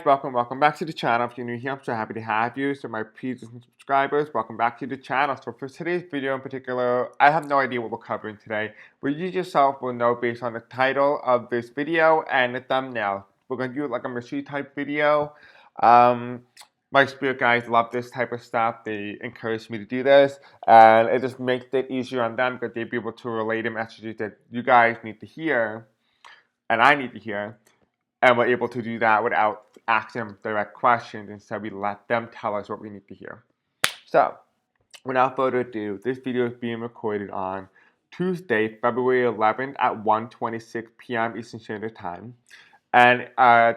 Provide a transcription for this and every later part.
Welcome back to the channel. If you're new here, I'm so happy to have you. So my previous subscribers, welcome back to the channel. So for today's video in particular, I have no idea what we're covering today, but you yourself will know based on the title of this video and the thumbnail. We're going to do like a mystery type video. My spirit guides love this type of stuff. They encourage me to do this, and it just makes it easier on them because they'll be able to relay the messages that you guys need to hear and I need to hear. And we're able to do that without asking them direct questions. Instead, we let them tell us what we need to hear. So, without further ado, this video is being recorded on Tuesday, February 11th at 1:26 p.m. Eastern Standard Time. And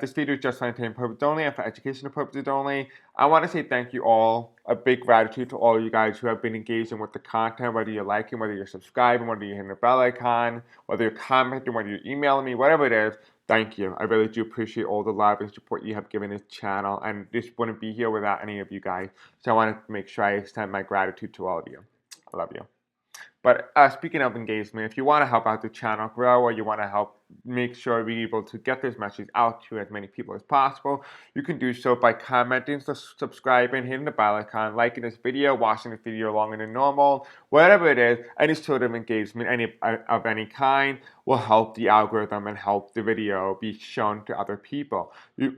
this video is just for entertainment purposes only and for educational purposes only. I want to say thank you all. A big gratitude to all of you guys who have been engaging with the content, whether you're liking, whether you're subscribing, whether you're hitting the bell icon, whether you're commenting, whether you're emailing me, whatever it is. Thank you. I really do appreciate all the love and support you have given this channel. And this wouldn't be here without any of you guys. So I want to make sure I extend my gratitude to all of you. I love you. But speaking of engagement, if you want to help out the channel grow or you want to help make sure we're able to get this message out to as many people as possible, you can do so by commenting, subscribing, hitting the bell icon, liking this video, watching this video longer than normal, whatever it is. Any sort of engagement of any kind will help the algorithm and help the video be shown to other people.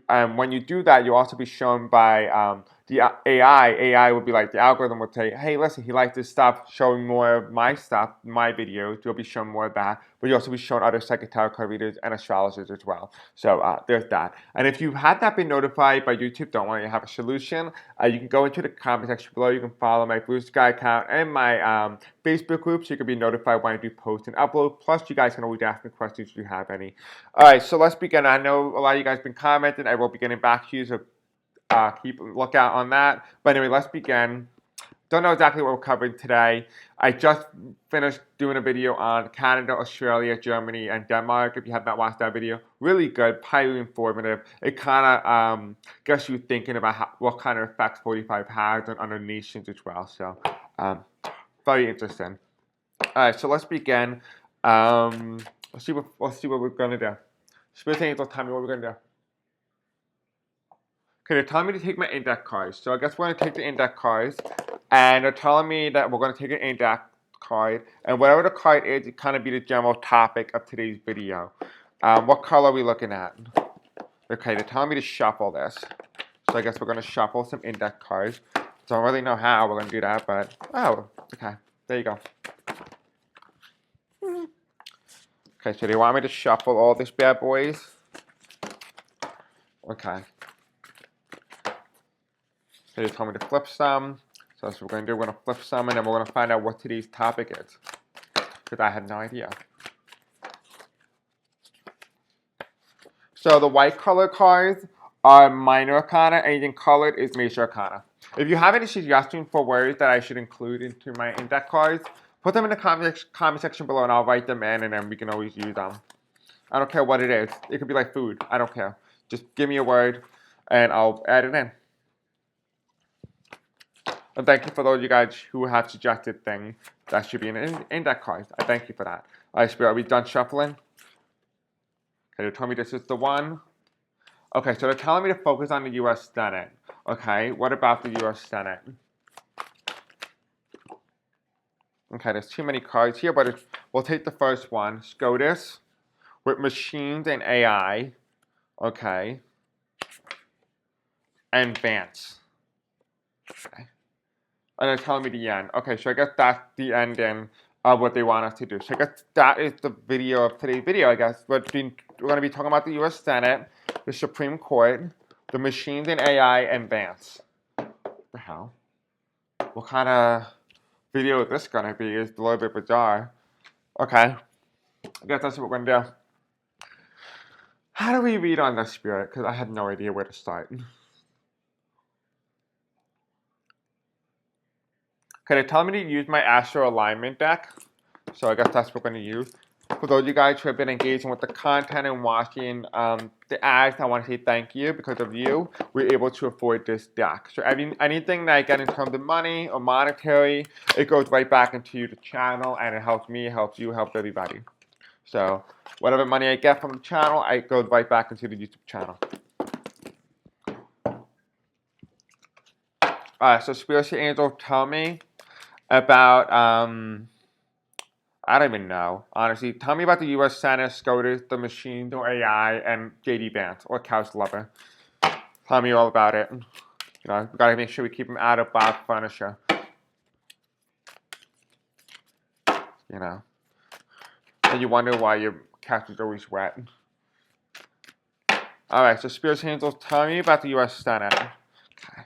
When you do that, you'll also be shown by the AI. AI will be like, the algorithm will say, hey, listen, he likes this stuff, showing more of my stuff, my videos. You'll be shown more of that, but you'll also be shown other psychic tarot card readers and astrologers as well. So there's that. And if you had not been notified by YouTube, don't worry, you have a solution. You can go into the comment section below. You can follow my Blue Sky account and my Facebook group so you can be notified when I do post and upload. Plus, you guys can always ask me questions if you have any. All right, so let's begin. I know a lot of you guys have been commenting. I will be getting back to you, so keep a lookout on that. But anyway, let's begin. Don't know exactly what we're covering today. I just finished doing a video on Canada, Australia, Germany, and Denmark. If you have not watched that video, really good, highly informative. It kind of gets you thinking about what kind of effects 45 has on other nations as well. So, very interesting. All right, so let's begin. Let's see what we're gonna do. Spirit angels, tell me what we're gonna do. Okay, they're telling me to take my index cards. So I guess we're going to take the index cards. And they're telling me that we're going to take an index card. And whatever the card is, it kind of be the general topic of today's video. What color are we looking at? Okay, they're telling me to shuffle this. So I guess we're going to shuffle some index cards. Don't really know how we're going to do that, but oh, okay. There you go. Okay, so they want me to shuffle all these bad boys. Okay. So they told me to flip some. So that's what we're going to do. We're going to flip some, and then we're going to find out what today's topic is. Because I had no idea. So the white color cards are minor arcana. Anything colored is major arcana. If you have any suggestions for words that I should include into my index cards, put them in the comment section below, and I'll write them in, and then we can always use them. I don't care what it is. It could be like food. I don't care. Just give me a word, and I'll add it in. And thank you for those of you guys who have suggested things that should be in index cards. I thank you for that. All right, Spirit, are we done shuffling? Okay, they told me this is the one. Okay, so they're telling me to focus on the U.S. Senate. Okay, what about the U.S. Senate? Okay, there's too many cards here, but we'll take the first one. SCOTUS, with machines and AI. Okay. And Vance. Okay. And they're telling me the end. Okay, so I guess that's the ending of what they want us to do. So I guess that is the video of today's video, I guess. We're going to be talking about the U.S. Senate, the Supreme Court, the machines and AI, and Vance. What the hell? What kind of video is this going to be? It's a little bit bizarre. Okay. I guess that's what we're going to do. How do we read on this, Spirit? Because I had no idea where to start. Okay, they're telling me to use my Astro Alignment deck. So I guess that's what we're going to use. For those of you guys who have been engaging with the content and watching the ads, I want to say thank you. Because of you, we're able to afford this deck. So anything that I get in terms of money or monetary, it goes right back into the channel, and it helps me, helps you, helps everybody. So whatever money I get from the channel, it goes right back into the YouTube channel. So Spirits Angel, tell me about, I don't even know, honestly. Tell me about the U.S. Senate, SCOTUS, the machine, the AI, and JD Vance, or Couch Lover. Tell me all about it. You know, we gotta make sure we keep them out of Bob furniture. You know, and you wonder why your couch is always wet. All right, so Spirits Angel, tell me about the U.S. Senate. Okay,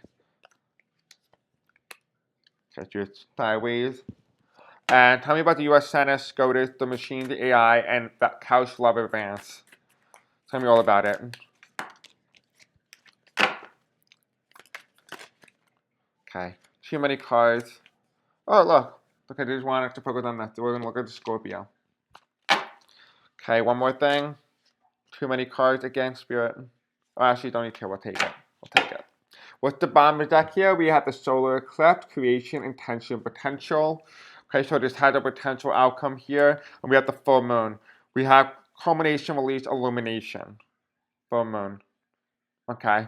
set you sideways. And tell me about the U.S. Senate, SCOTUS, the machine, the AI, and the Couch Lover Vance. Tell me all about it. Okay, too many cards. Oh, look. Okay, they just wanted to focus on that. We're going to look at the Scorpio. Okay, one more thing. Too many cards again, Spirit. Oh, actually, don't need to. We'll take it. We'll take it. What's the bottom of the deck here? We have the solar eclipse, creation, intention, potential. Okay, so this has a potential outcome here. And we have the full moon. We have culmination, release, illumination. Full moon. Okay.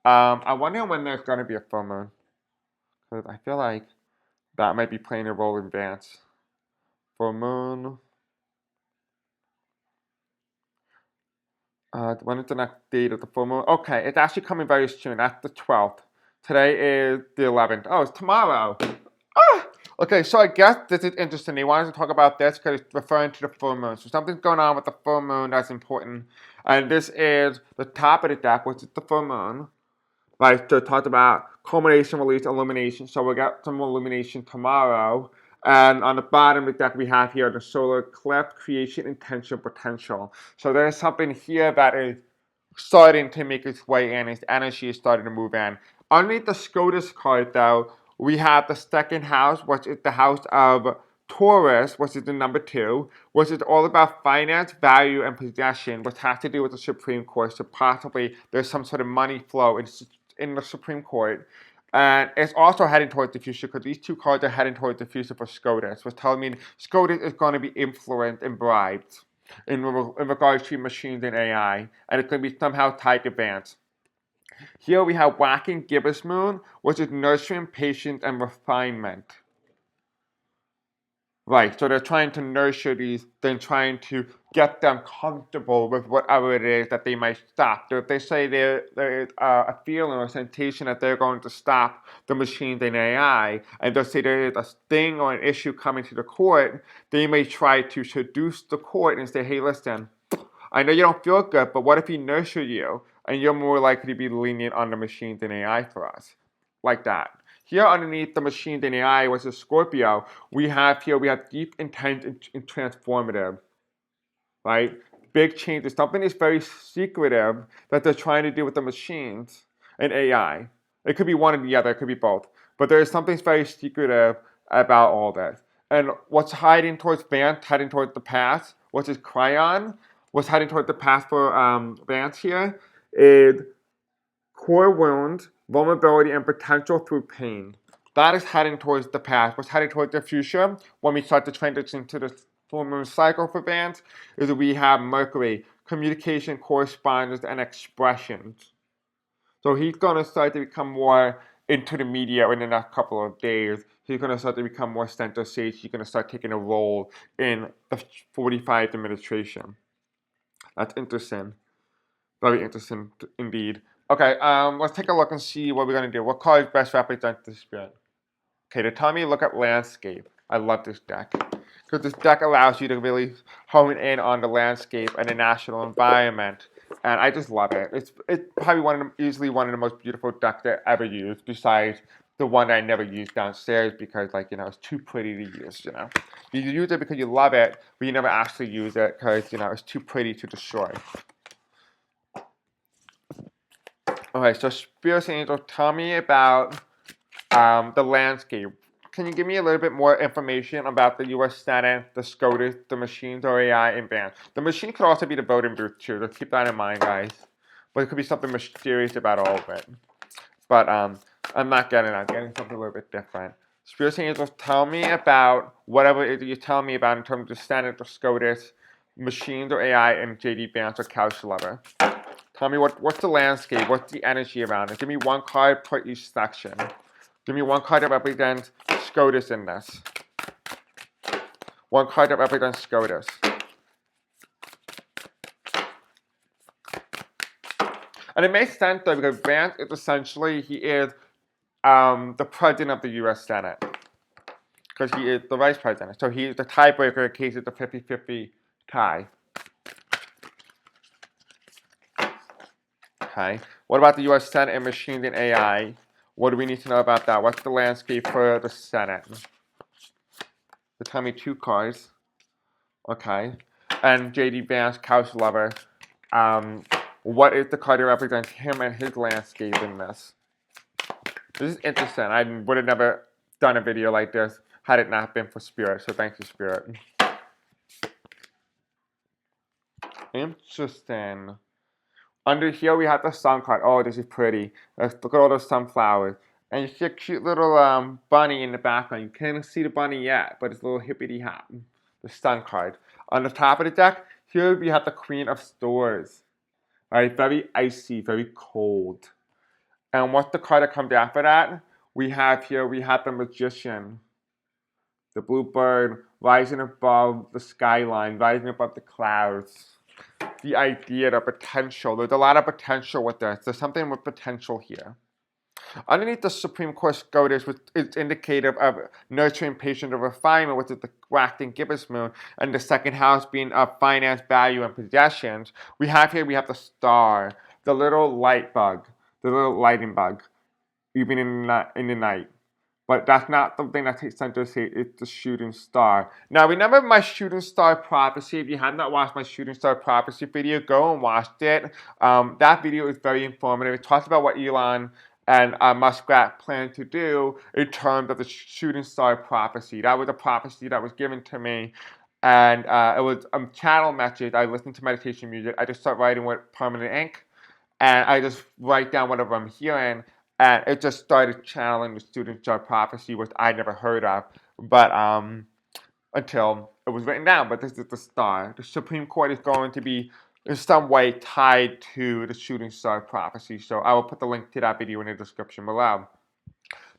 I wonder when there's going to be a full moon. Because I feel like that might be playing a role in Vance. Full moon. When is the next date of the full moon? Okay, it's actually coming very soon. That's the 12th. Today is the 11th. Oh, it's tomorrow. Ah! Okay, so I guess this is interesting. They wanted to talk about this because it's referring to the full moon. So something's going on with the full moon that's important. And this is the top of the deck, which is the full moon. Right, so it talked about culmination, release, illumination. So we'll get some illumination tomorrow. And on the bottom of the deck, we have here the solar eclipse, creation, intention, potential. So there's something here that is starting to make its way in. Its energy is starting to move in. Underneath the SCOTUS card, though, we have the second house, which is the house of Taurus, which is the number 2, which is all about finance, value, and possession, which has to do with the Supreme Court. So possibly there's some sort of money flow in the Supreme Court. And it's also heading towards the future because these two cards are heading towards the future for SCOTUS, which tells me SCOTUS is going to be influenced and bribed in regards to machines and AI, and it's going to be somehow tied to Vance. Here we have Whacking Gibbous Moon, which is nurturing, patience, and refinement. Right, so they're trying to nurture these, then trying to get them comfortable with whatever it is that they might stop. So if they say there is a feeling or a sensation that they're going to stop the machines and AI, and they'll say there is a thing or an issue coming to the court, they may try to seduce the court and say, hey, listen, I know you don't feel good, but what if we nurture you and you're more likely to be lenient on the machines and AI for us? Like that. Here underneath the machine and AI, which is Scorpio, we have deep intent and transformative, right? Big changes. Something is very secretive that they're trying to do with the machines and AI. It could be one or the other, it could be both. But there is something very secretive about all this. And what's hiding towards Vance, heading towards the past, which is Cryon, what's heading towards the past for Vance here, is core wounds, vulnerability, and potential through pain. That is heading towards the past. What's heading towards the future, when we start to transition to the full moon cycle for Vance, is that we have Mercury, communication, correspondence, and expressions. So he's going to start to become more into the media in the next couple of days. He's going to start to become more center stage. He's going to start taking a role in the 45th administration. That's interesting. Very interesting indeed. Okay, let's take a look and see what we're going to do. What cards best represent this spirit? Okay, to tell me, look at landscape. I love this deck. Because this deck allows you to really hone in on the landscape and the national environment. And I just love it. It's probably easily one of the most beautiful decks I ever used, besides the one I never used downstairs because, like, it's too pretty to use, You use it because you love it, but you never actually use it because, it's too pretty to destroy. Okay, so Spirit Angel, tell me about the landscape. Can you give me a little bit more information about the U.S. Senate, the SCOTUS, the machines, or AI, and Vance? The machine could also be the voting booth, too. Just keep that in mind, guys. But it could be something mysterious about all of it. But I'm not getting that. I'm getting something a little bit different. Spirit Angel, tell me about whatever it is you tell me about in terms of the Senate, the SCOTUS, machines, or AI, and JD Vance, or Couch Lover. Tell me what's the landscape, what's the energy around it. Give me one card per each section. Give me one card that represents SCOTUS in this. One card that represents SCOTUS. And it makes sense though, because Vance is essentially, he is the president of the U.S. Senate. Because he is the vice president. So he is the tiebreaker in case it's a 50-50 tie. Okay. What about the U.S. Senate and machines and AI? What do we need to know about that? What's the landscape for the Senate? So tell me 2 cards. Okay. And J.D. Vance, couch lover. What is the card that represents him and his landscape in this? This is interesting. I would have never done a video like this had it not been for Spirit. So thank you, Spirit. Interesting. Under here we have the sun card. Oh, this is pretty. Let's look at all those sunflowers. And you see a cute little bunny in the background. You can't see the bunny yet, but it's a little hippity hop. The sun card. On the top of the deck, here we have the Queen of Swords. Right, very icy, very cold. And what's the card that comes after that? We have the Magician. The blue bird rising above the skyline, rising above the clouds. The idea, the potential. There's a lot of potential with this. There's something with potential here. Underneath the Supreme Court SCOTUS, which is indicative of nurturing patient of refinement, which is the waxing gibbous moon, and the second house being of finance, value, and possessions, we have the star, the little light bug, the little lighting bug, even in the night. But that's not the thing that takes center stage, it's the shooting star. Now, remember my shooting star prophecy? If you have not watched my shooting star prophecy video, go and watch it. That video is very informative. It talks about what Elon and Musk plan to do in terms of the shooting star prophecy. That was a prophecy that was given to me. And it was a channel message. I listened to meditation music. I just start writing with permanent ink. And I just write down whatever I'm hearing. And it just started channeling the student star prophecy, which I never heard of, but until it was written down. But this is the star. The Supreme Court is going to be in some way tied to the shooting star prophecy. So I will put the link to that video in the description below.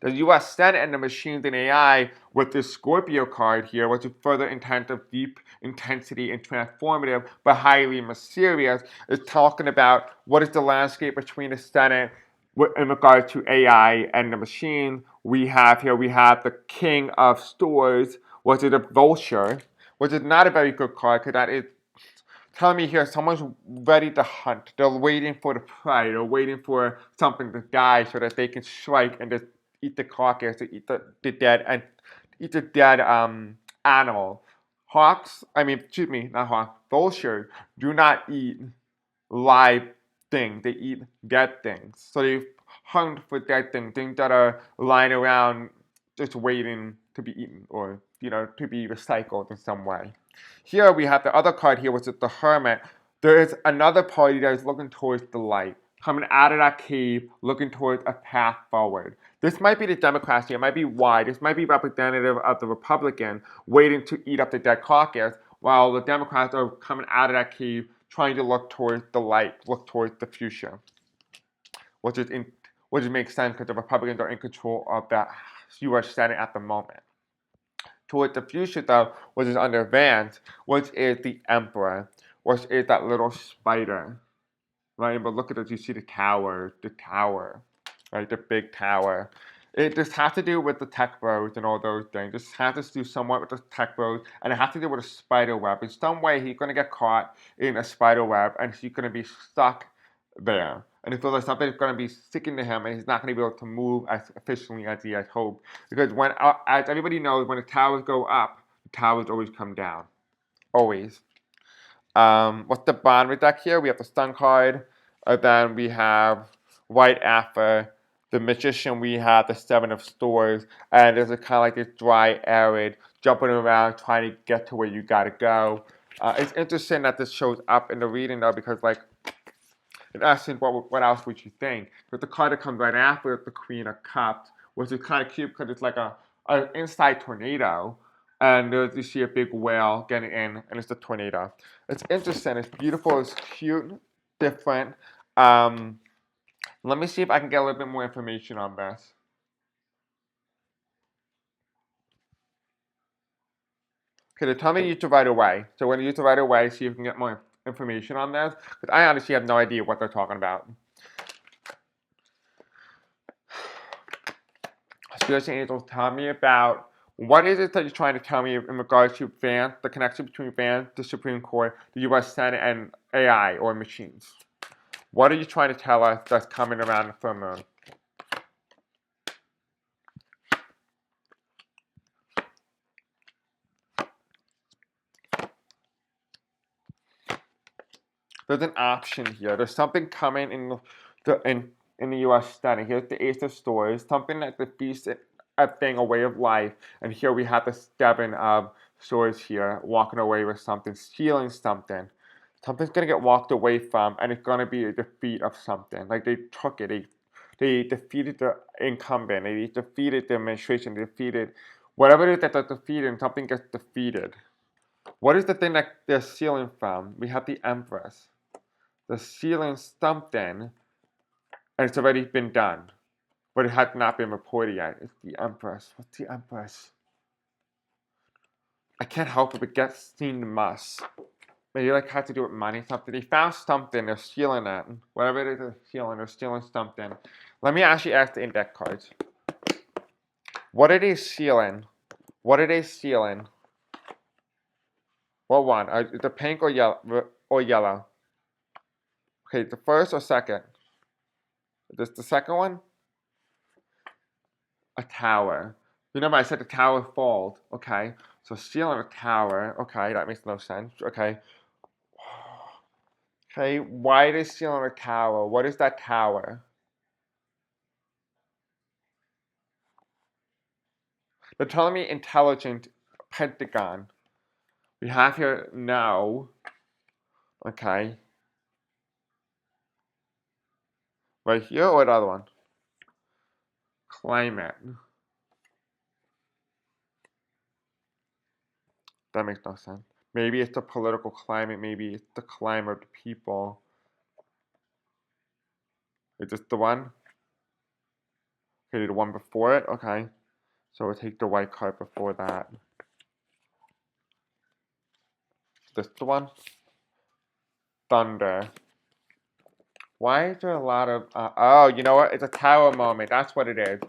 The U.S. Senate and the machines and AI with this Scorpio card here, which is further intent of deep intensity and transformative, but highly mysterious, is talking about what is the landscape between the Senate in regard to AI and the machine. We have the King of Swords, which is a vulture, which is not a very good card because that is telling me here someone's ready to hunt. They're waiting for the prey. They're waiting for something to die so that they can strike and just eat the carcass, to eat the dead animal. Vultures do not eat live things. They eat dead things. So they hunt for dead things that are lying around just waiting to be eaten or, to be recycled in some way. Here we have the other card here, which is the Hermit. There is another party that is looking towards the light, coming out of that cave, looking towards a path forward. This might be the Democrats here. It might be why. This might be representative of the Republican waiting to eat up the dead carcass, while the Democrats are coming out of that cave, trying to look towards the light, look towards the future, which makes sense because the Republicans are in control of the U.S. Senate at the moment. Towards the future, though, which is under Vance, which is the Emperor, which is that little spider, right? But look at it, you see the tower, right? The big tower. It just has to do with the tech bros and all those things. This has to do somewhat with the tech bros, and it has to do with a spider web. In some way, he's going to get caught in a spider web, and he's going to be stuck there. And it feels like something is going to be sticking to him, and he's not going to be able to move as efficiently as he had hoped. Because as everybody knows, when the towers go up, the towers always come down. Always. What's the bond with deck here? We have the Sun card, and then we have right after the Magician, we have the Seven of Swords, and there's a kind of like this dry, arid, jumping around, trying to get to where you gotta go. It's interesting that this shows up in the reading though, because in essence, what else would you think? But the card that comes right after is the Queen of Cups, which is kind of cute because it's like an inside tornado. And you see a big whale getting in, and it's the tornado. It's interesting. It's beautiful. It's cute. Different. Let me see if I can get a little bit more information on this. Okay, they tell me to use the right away. So when you use the right away, see if you can get more information on this. Because I honestly have no idea what they're talking about. Spirits and angels, tell me about what is it that you're trying to tell me in regards to Vance, the connection between Vance, the Supreme Court, the U.S. Senate, and AI or machines. What are you trying to tell us that's coming around the full moon? There's an option here. There's something coming in the U.S. Senate. Here's the Ace of Swords, something that defeats a thing, a way of life. And here we have the Seven of Swords here, walking away with something, stealing something. Something's gonna get walked away from, and it's gonna be a defeat of something. Like they took it, they defeated the incumbent, they defeated the administration, they defeated whatever it is that they're defeating. Something gets defeated. What is the thing that they're stealing from? We have the Empress. They're stealing something, and it's already been done, but it has not been reported yet. It's the Empress. What's the Empress? I can't help it but get seen to Musk. Maybe like had to do with money, something. They found something, they're stealing it. Whatever it is they're stealing something. Let me actually ask the index cards. What are they stealing? What are they stealing? What one? Is it pink or yellow? Okay, the first or second? Is this the second one? A tower. Remember I said the tower falls. Okay, so stealing a tower. Okay, that makes no sense. Okay. Okay, why are they stealing a tower? What is that tower? They're telling me intelligent Pentagon. We have here no. Okay. Right here or the other one? Climate. That makes no sense. Maybe it's the political climate. Maybe it's the climate of the people. Is this the one? Okay, the one before it? Okay. So we'll take the white card before that. Is this the one? Thunder. Why is there a lot of... oh, you know what? It's a tower moment. That's what it is.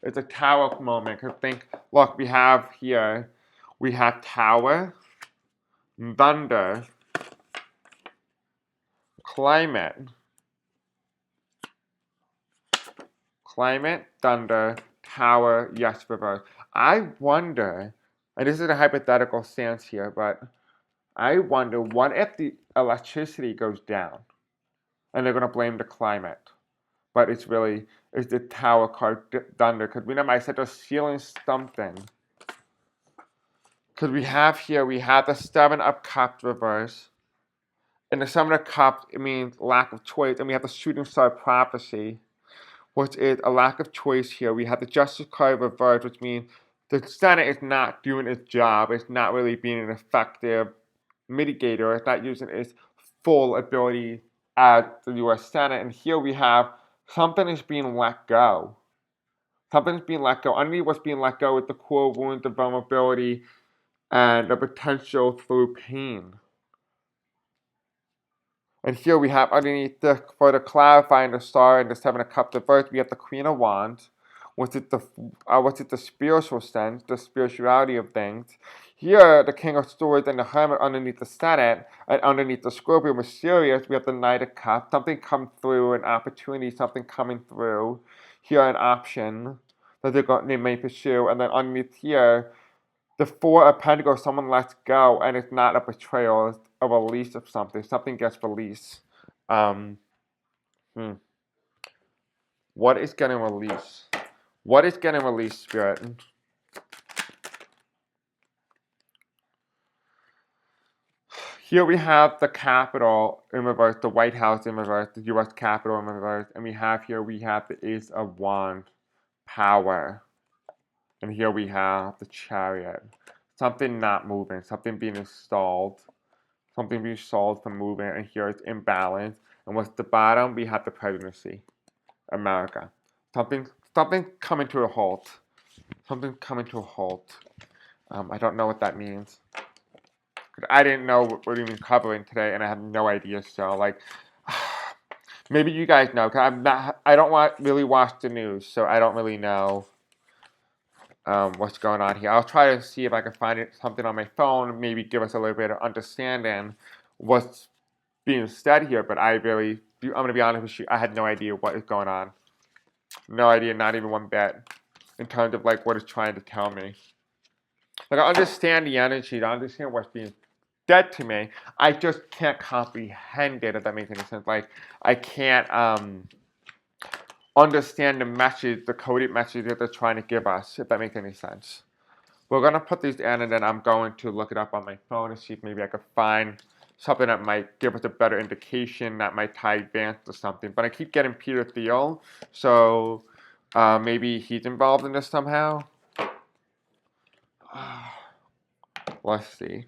It's a tower moment. Because think, look, we have here, we have tower, thunder, climate, thunder, tower, yes, reverse. I wonder, and this is a hypothetical stance here, but I wonder, what if the electricity goes down? And they're going to blame the climate. But it's the tower card thunder. Because remember, I said they're stealing something. Because we have the Seven of Cups reverse. And the Seven of Cups, it means lack of choice. And we have the Shooting Star prophecy, which is a lack of choice here. We have the Justice card reverse, which means the Senate is not doing its job. It's not really being an effective mitigator. It's not using its full ability at the U.S. Senate. And here we have something is being let go. Something's being let go. Underneath what's being let go is the core wounds, the vulnerability, and the potential through pain. And here we have underneath for the clarifying the star and the Seven of Cups reverse, we have the Queen of Wands, which is the spiritual sense, the spirituality of things. Here, the King of Swords and the Hermit underneath the Senate, and underneath the Scorpio mysterious, we have the Knight of Cups. Something come through, an opportunity, something coming through. Here, an option that they may pursue, and then underneath here, the Four of Pentacles, someone lets go, and it's not a betrayal, it's a release of something. Something gets released. What is getting released? What is getting released, Spirit? Here we have the Capitol in reverse, the White House in reverse, the U.S. Capitol in reverse, and we have the Ace of Wands, power. And here we have the Chariot. Something not moving, something being installed. Something being stalled from moving, and here it's imbalance. And what's the bottom? We have the presidency, America. Something coming to a halt. Something coming to a halt. I don't know what that means. Because I didn't know what we're even covering today, and I have no idea. So, like, maybe you guys know. Cause I don't really watch the news, so I don't really know what's going on here. I'll try to see if I can find something on my phone, maybe give us a little bit of understanding what's being said here. But I'm going to be honest with you, I had no idea what is going on. No idea, not even one bit, in terms of like what it's trying to tell me. Like I understand the energy, I understand what's being said to me. I just can't comprehend it, if that makes any sense. Like I can't understand the message, the coded message that they're trying to give us, if that makes any sense. We're going to put these in, and then I'm going to look it up on my phone and see if maybe I could find something that might give us a better indication that might tie Vance to something. But I keep getting Peter Thiel, so maybe he's involved in this somehow. Let's see.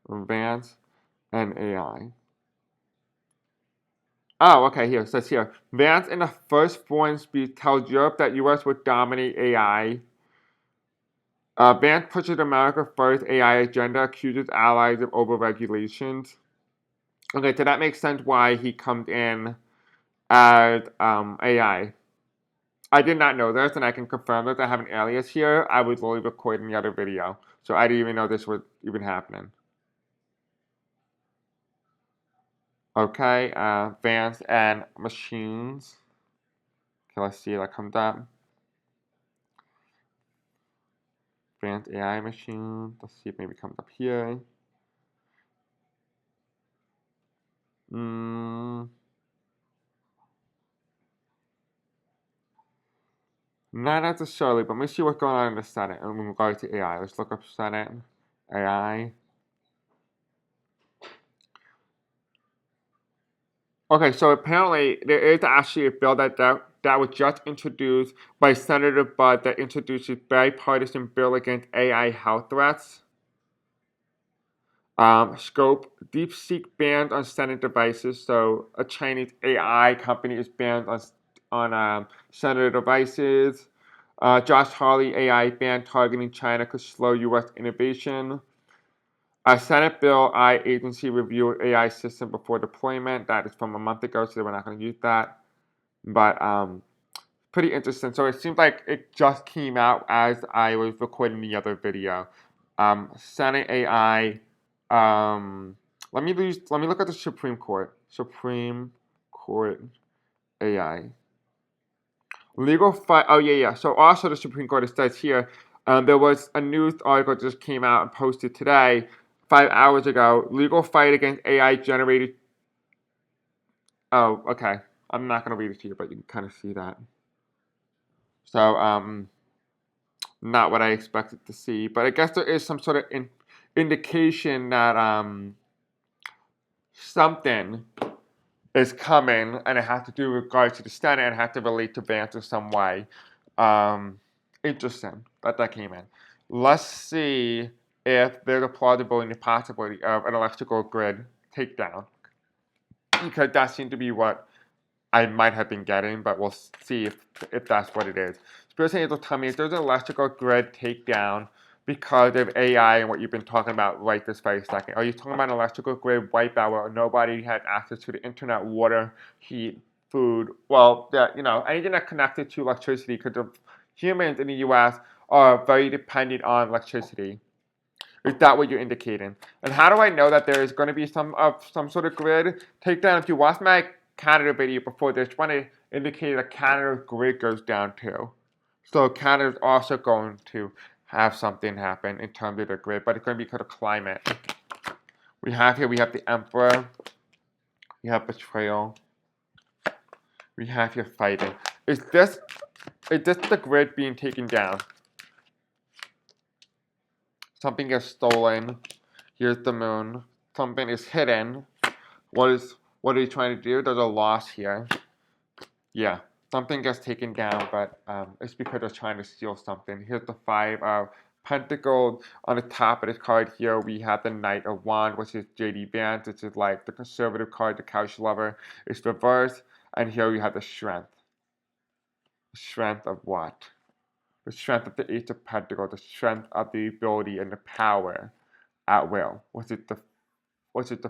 Vance and AI. Oh, okay, here. It says here. Vance in the first foreign speech tells Europe that U.S. would dominate AI. Vance pushes America first AI agenda, accuses allies of overregulations. Okay, so that makes sense why he comes in as AI. I did not know this, and I can confirm this. I have an alias here. I was literally recording the other video, so I didn't even know this was even happening. Okay, Vance and machines. Okay, let's see, that comes up. Vance AI machine. Let's see if maybe it comes up here. Not necessarily, but let me see what's going on in the Senate in regards to AI. Let's look up Senate AI. Okay, so apparently there is actually a bill that was just introduced by Senator Budd that introduces bipartisan bill against AI health threats. Scope DeepSeek banned on Senate devices, so a Chinese AI company is banned on Senator devices. Josh Hawley AI ban targeting China could slow U.S. innovation. A Senate bill I agency review AI system before deployment. That is from a month ago, so we're not going to use that. But pretty interesting. So it seems like it just came out as I was recording the other video. Senate AI. Let me look at the Supreme Court. Supreme Court AI. Legal fight. Oh yeah. So also the Supreme Court, it says here, there was a news article that just came out and posted today, 5 hours ago. Legal fight against AI generated. Oh, okay. I'm not gonna read it to you, but you can kind of see that. So not what I expected to see, but I guess there is some sort of indication that something is coming, and it has to do with regards to the Senate, and it has to relate to Vance in some way. Interesting that came in. Let's see if there's a plausibility and possibility of an electrical grid takedown, because that seemed to be what I might have been getting, but we'll see if that's what it is. Spirit Angels will tell me if there's an electrical grid takedown because of AI and what you've been talking about right this very second. Are you talking about an electrical grid wipeout where nobody had access to the internet, water, heat, food? Well, anything that connected to electricity, because the humans in the U.S. are very dependent on electricity. Is that what you're indicating? And how do I know that there is going to be some sort of grid takedown? If you watch my Canada video before this, one indicated that Canada's grid goes down too. So Canada's also going to have something happen in terms of the grid, but it's going to be because of climate. We have the Emperor. We have betrayal. We have here fighting. Is this the grid being taken down? Something gets stolen. Here's the moon. Something is hidden. What are you trying to do? There's a loss here. Yeah, something gets taken down, but it's because they're trying to steal something. Here's the 5 of Pentacles. On the top of this card here, we have the Knight of Wands, which is J.D. Vance. This is like the conservative card, the couch lover. It's reversed. And here we have the Strength. Strength of what? the strength of the Ace of Pentacles, the strength of the ability and the power at will. What's it the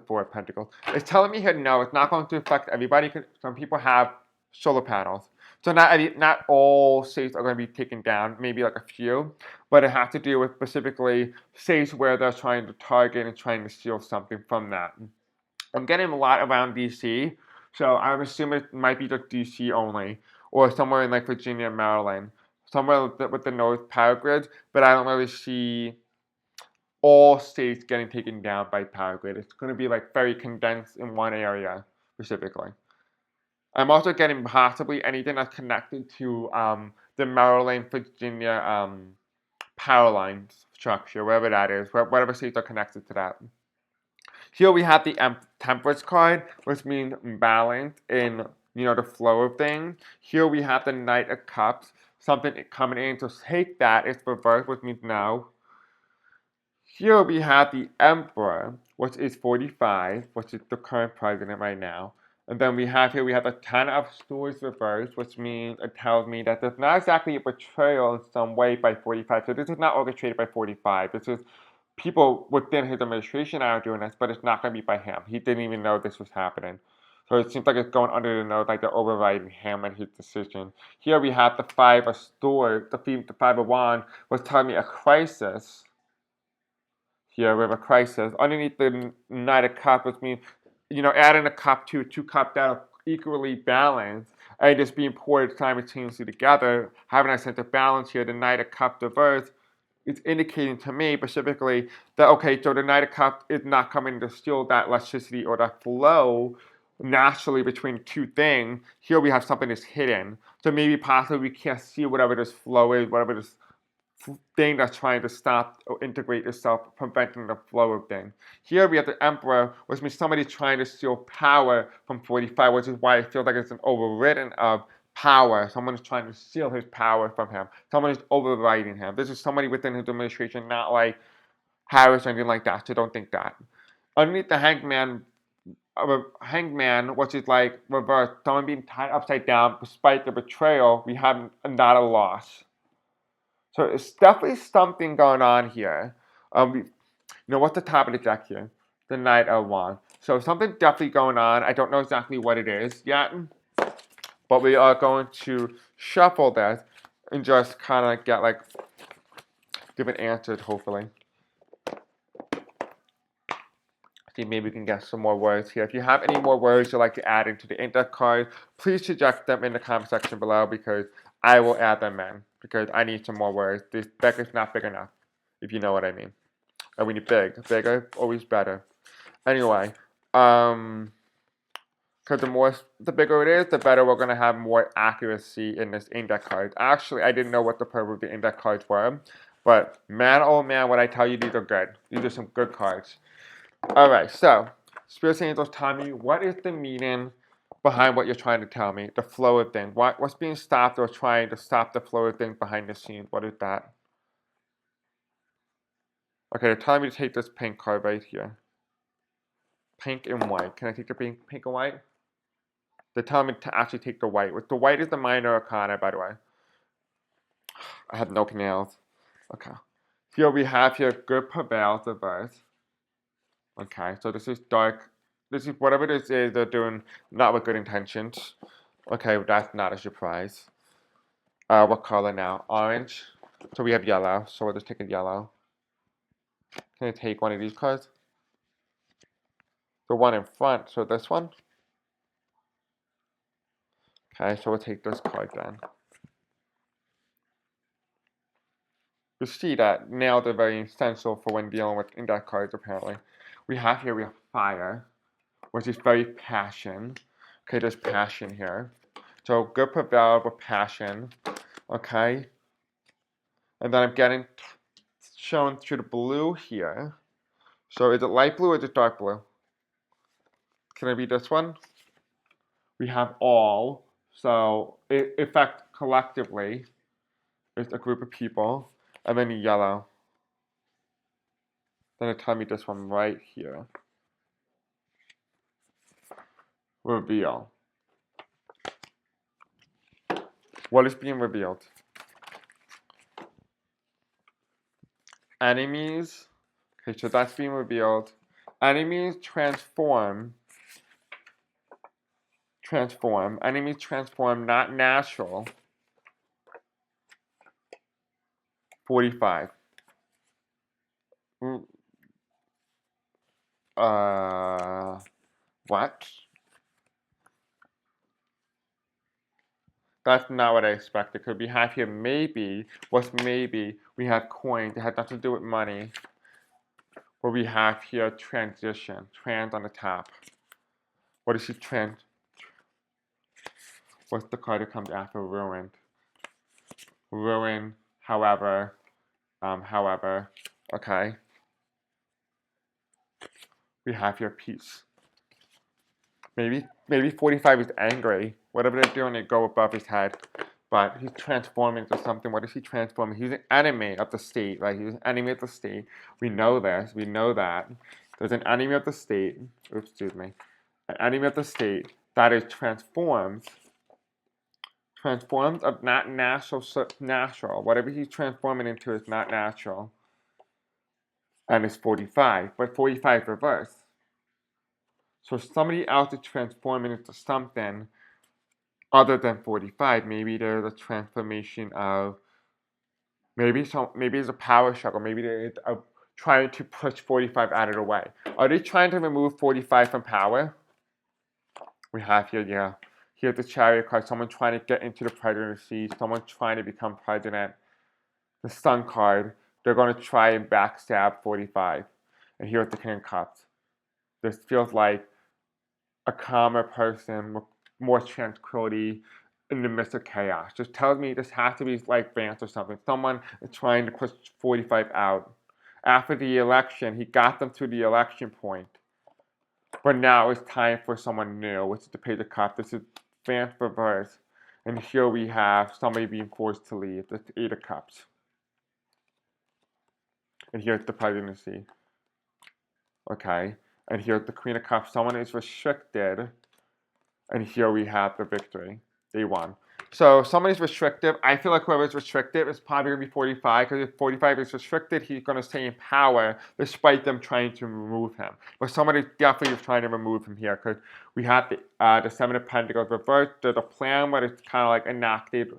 Four of Pentacles? It's telling me here, no, it's not going to affect everybody. Some people have solar panels. So not all states are going to be taken down, maybe like a few, but it has to do with specifically states where they're trying to target and trying to steal something from that. I'm getting a lot around DC, so I'm assuming it might be just DC only, or somewhere in like Virginia, Maryland, somewhere with the North power grid, but I don't really see all states getting taken down by power grid. It's going to be like very condensed in one area specifically. I'm also getting possibly anything that's connected to the Maryland, Virginia power line structure, wherever that is, whatever states are connected to that. Here we have the Temperance card, which means balance in the flow of things. Here we have the Knight of Cups, something coming in to take that. It's reversed, which means no. Here we have the Emperor, which is 45, which is the current president right now. And then we have the Ten of Swords reversed, which means it tells me that there's not exactly a betrayal in some way by 45. So this is not orchestrated by 45. This is people within his administration are doing this, but it's not going to be by him. He didn't even know this was happening. So it seems like it's going under the nose, like they're overriding him and his decision. Here we have the Five of Swords, the Five of Wands, was telling me a crisis. Here we have a crisis. Underneath the Knight of Cups, which means, adding a cup to two cups that are equally balanced and just being poured simultaneously together, having a sense of balance here. The Knight of Cups reversed is indicating to me specifically that, okay, so the Knight of Cups is not coming to steal that electricity or that flow naturally between two things. Here we have something that's hidden. So maybe possibly we can't see whatever this flow is, whatever this thing that's trying to stop or integrate itself, preventing the flow of things. Here we have the Emperor, which means somebody's trying to steal power from 45, which is why I feel like it's an overridden of power. Someone is trying to steal his power from him. Someone is overriding him. This is somebody within his administration, not like Harris or anything like that, so don't think that. Underneath the Hangman, which is like reverse, someone being tied upside down, despite the betrayal, we have not a loss. So it's definitely something going on here. What's the top of the deck here? The Knight of Wands. So something definitely going on. I don't know exactly what it is yet, but we are going to shuffle this and just kind of get like different answers, hopefully. See, maybe we can get some more words here. If you have any more words you'd like to add into the index card, please suggest them in the comment section below because I will add them in because I need some more words. This deck is not big enough, if you know what I mean. And we need big. Bigger, always better. Anyway, because the bigger it is, the better we're going to have more accuracy in this index card. Actually, I didn't know what the purpose of the index cards were, but man, oh man, when I tell you these are good. These are some good cards. All right, so Spirit Angels, tell me, what is the meaning behind what you're trying to tell me? The flow of things. What's being stopped or trying to stop the flow of things behind the scenes? What is that? Okay, they're telling me to take this pink card right here. Pink and white. Can I take the pink and white? They're telling me to actually take the white. The white is the minor arcana, by the way. I have no canals. Okay. Here we have good prevails reverse. Okay, so this is dark. This is whatever this is, they're doing not with good intentions. Okay, that's not a surprise. What color now? Orange. So we have yellow, so we'll just take a yellow. Can I take one of these cards? The one in front, so this one? Okay, so we'll take this card then. You see that now they're very essential for when dealing with index cards, apparently. We have fire, which is very passion. Okay, there's passion here. So good prevail with passion. Okay. And then I'm getting shown through the blue here. So is it light blue or is it dark blue? Can I read this one? We have all. So it affects collectively. It's a group of people. And then yellow. Then it tells me this one right here. Reveal. What is being revealed? Enemies. Okay, so that's being revealed. Enemies transform. Enemies transform, not natural. 45. What? That's not what I expected. Because we have here maybe, what's maybe, we have coins. It had nothing to do with money. What we have here, transition. Trans on the top. What is she trans? What's the card that comes after ruined? Ruin, however, okay. We have here peace. Maybe 45 is angry. Whatever they're doing, they go above his head. But he's transforming into something. What is he transforming? He's an enemy of the state, right? He's an enemy of the state. We know this. We know that. There's an enemy of the state. Oops, excuse me. An enemy of the state that is transformed. Transformed of not natural. Whatever he's transforming into is not natural. And it's 45. But 45 is reversed. So somebody else is transforming into something other than 45. Maybe there's a transformation of maybe it's a power struggle. Maybe they're trying to push 45 out of the way. Are they trying to remove 45 from power? We have here, yeah. Here's the chariot card. Someone trying to get into the presidency. Someone trying to become president. The sun card. They're going to try and backstab 45. And here's the King of Cups. This feels like a calmer person with more tranquility in the midst of chaos. Just tells me this has to be like Vance or something. Someone is trying to push 45 out. After the election, he got them to the election point. But now it's time for someone new, which is the Page of Cups. This is Vance reverse. And here we have somebody being forced to leave. That's the Eight of Cups. And here's the presidency. Okay. And here's the Queen of Cups. Someone is restricted. And here we have the victory. They won. So somebody's restrictive. I feel like whoever's restrictive is probably going to be 45. Because if 45 is restricted, he's going to stay in power despite them trying to remove him. But somebody definitely is trying to remove him here. Because we have the Seven of Pentacles reversed. There's a plan, but it's kind of like enacted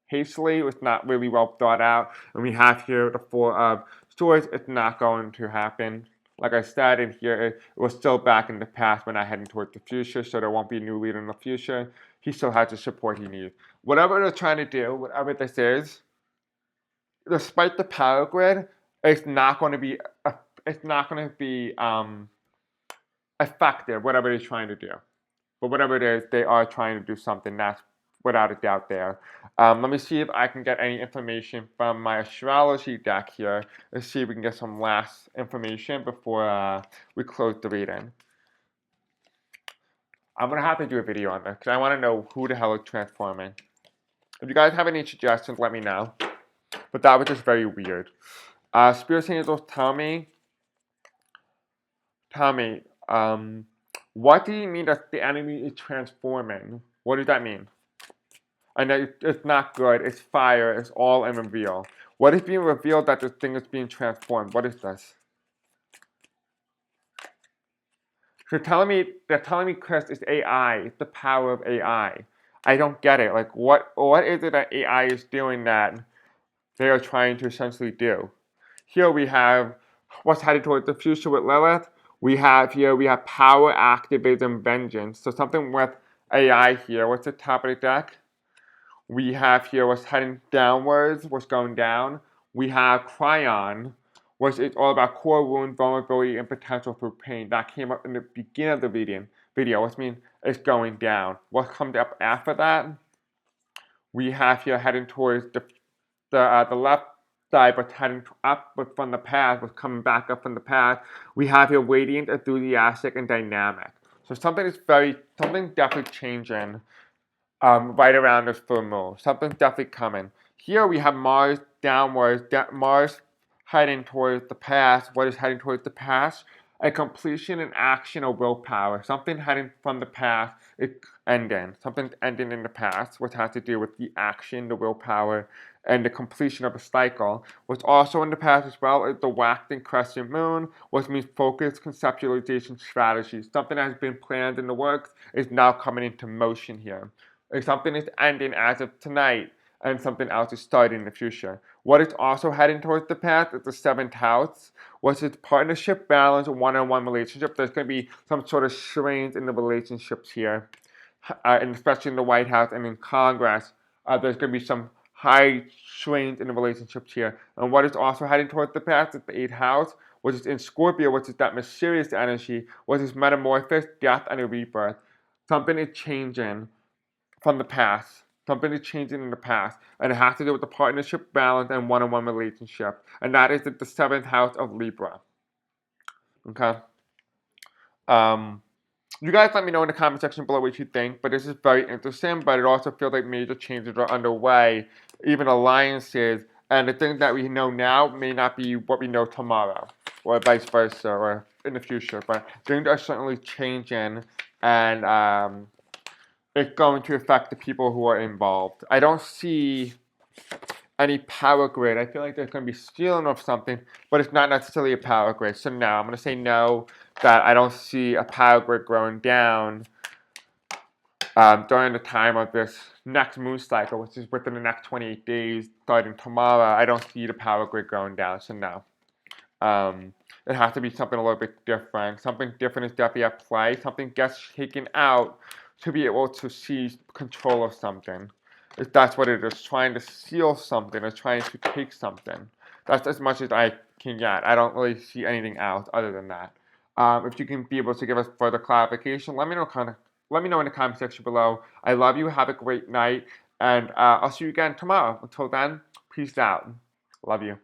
hastily. It's not really well thought out. And we have here the Four of Swords. It's not going to happen. Like I said, in here, it was still back in the past when I heading towards the future, so there won't be a new leader in the future. He still has the support he needs. Whatever they're trying to do, whatever this is, despite the power grid, it's not going to be effective. Whatever they're trying to do, but whatever it is, they are trying to do something. That's without a doubt there. Let me see if I can get any information from my astrology deck here. Let's see if we can get some last information before we close the reading. I'm going to have to do a video on this because I want to know who the hell is transforming. If you guys have any suggestions, let me know. But that was just very weird. Spirit Angels, tell me, what do you mean that the enemy is transforming? What does that mean? And that it's not good, it's fire, it's all in reveal. What is being revealed that this thing is being transformed? What is this? They're telling me, Chris, it's AI, it's the power of AI. I don't get it. Like, what is it that AI is doing that they are trying to essentially do? Here we have what's headed towards the future with Lilith. We have power, activism, vengeance. So something with AI here. What's the top of the deck? We have here what's heading downwards, what's going down. We have Cryon, which is all about core wound, vulnerability, and potential for pain. That came up in the beginning of the video, which means it's going down. What comes up after that? We have here heading towards the left side, but heading up but from the past, but coming back up from the past. We have here radiant, enthusiastic, and dynamic. So something definitely changing. Right around this full moon. Something's definitely coming. Here we have Mars downwards, Mars heading towards the past. What is heading towards the past? A completion, an action, or willpower. Something heading from the past, it's ending. Something's ending in the past, which has to do with the action, the willpower, and the completion of a cycle. What's also in the past as well is the waxed and crescent moon, which means focused conceptualization strategies. Something that has been planned in the works is now coming into motion here. If something is ending as of tonight, and something else is starting in the future. What is also heading towards the path is the seventh house, which is partnership, balance, one-on-one relationship. There's going to be some sort of strains in the relationships here, and especially in the White House and in Congress. There's going to be some high strains in the relationships here. And what is also heading towards the path is the eighth house, which is in Scorpio, which is that mysterious energy, which is metamorphosis, death, and a rebirth. Something is changing from the past. Something is changing in the past, and it has to do with the partnership, balance, and one-on-one relationship. And that is the seventh house of Libra. Okay. Um, you guys let me know in the comment section below what you think, but this is very interesting, but it also feels like major changes are underway, even alliances, and the things that we know now may not be what we know tomorrow, or vice versa, or in the future, but things are certainly changing, and it's going to affect the people who are involved. I don't see any power grid. I feel like there's going to be stealing of something, but it's not necessarily a power grid. So no, I'm going to say no, that I don't see a power grid growing down during the time of this next moon cycle, which is within the next 28 days, starting tomorrow. I don't see the power grid going down, so no. It has to be something a little bit different. Something different is definitely at play. Something gets taken out to be able to seize control of something. If that's what it is, trying to steal something or trying to take something. That's as much as I can get. I don't really see anything else other than that. If you can be able to give us further clarification, let me know in the comment section below. I love you. Have a great night, and I'll see you again tomorrow. Until then, peace out. Love you.